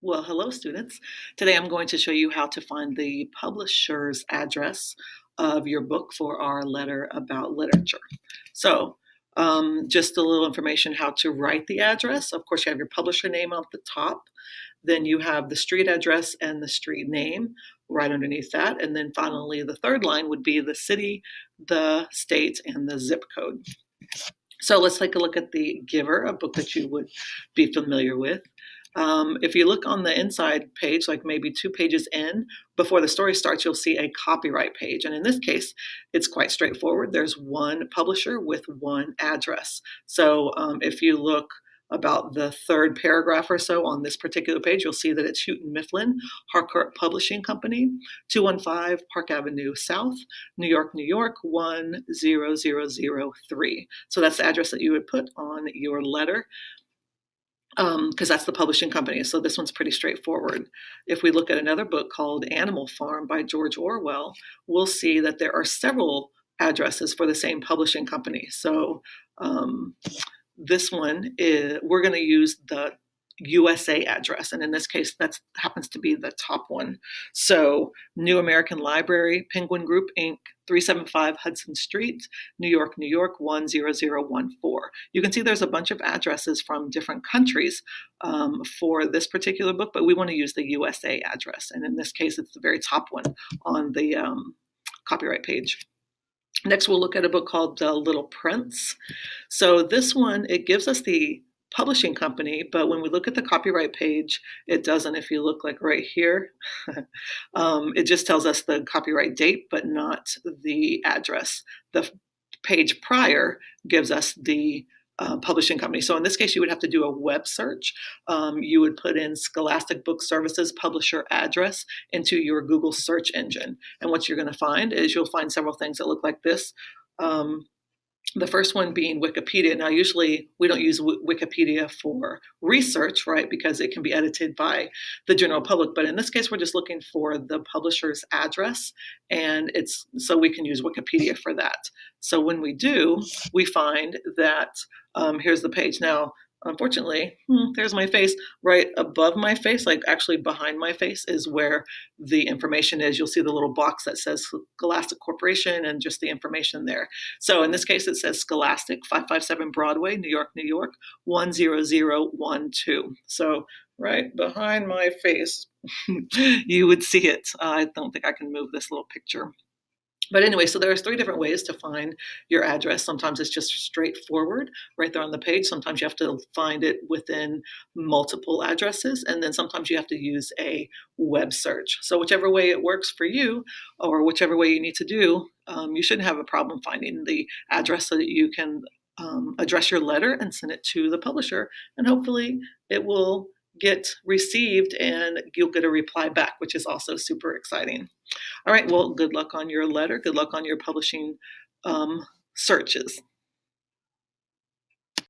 Well, hello, students. Today I'm going to show you how to find the publisher's address of your book for our letter about literature. So, just a little information how to write the address. Of course, you have your publisher name at the top. Then you have the street address and the street name right underneath that. And then finally, the third line would be the city, the state, and the zip code. So let's take a look at the Giver, a book that you would be familiar with. If you look on the inside page, like maybe 2 pages in, before the story starts, you'll see a copyright page. And in this case, it's quite straightforward. There's one publisher with one address. So if you look about the third paragraph or so on this particular page, you'll see that it's Houghton Mifflin Harcourt Publishing Company, 215 Park Avenue South, New York, New York, 10003. So that's the address that you would put on your letter, because that's the publishing company. So this one's pretty straightforward. If we look at another book called Animal Farm by George Orwell, we'll see that there are several addresses for the same publishing company. So this one is, we're going to use the USA address, and in this case, that happens to be the top one. So New American Library, Penguin Group, Inc., 375 Hudson Street, New York, New York, 10014. You can see there's a bunch of addresses from different countries for this particular book, but we want to use the USA address, and in this case, it's the very top one on the copyright page. Next, we'll look at a book called The Little Prince. So this one, it gives us the publishing company, but when we look at the copyright page, it doesn't. If you look like right here, it just tells us the copyright date, but not the address. The page prior gives us the publishing company. So in this case, you would have to do a web search. You would put in Scholastic Book Services publisher address into your Google search engine. And what you're going to find is you'll find several things that look like this. The first one being Wikipedia. Now, usually we don't use Wikipedia for research, right? Because it can be edited by the general public. But in this case, we're just looking for the publisher's address, and it's so we can use Wikipedia for that. So when we do, we find that here's the page. Now, unfortunately, there's my face. Right above my face, like actually behind my face, is where the information is. You'll see the little box that says Scholastic Corporation and just the information there. So in this case, it says Scholastic, 557 Broadway, New York, New York, 10012. So right behind my face, you would see it. I don't think I can move this little picture. But anyway, so there's 3 different ways to find your address. Sometimes it's just straightforward right there on the page. Sometimes you have to find it within multiple addresses. And then sometimes you have to use a web search. So whichever way it works for you, or whichever way you need to do, you shouldn't have a problem finding the address so that you can address your letter and send it to the publisher. And hopefully it will get received and you'll get a reply back, which is also super exciting. All right, well, good luck on your letter. Good luck on your publishing searches.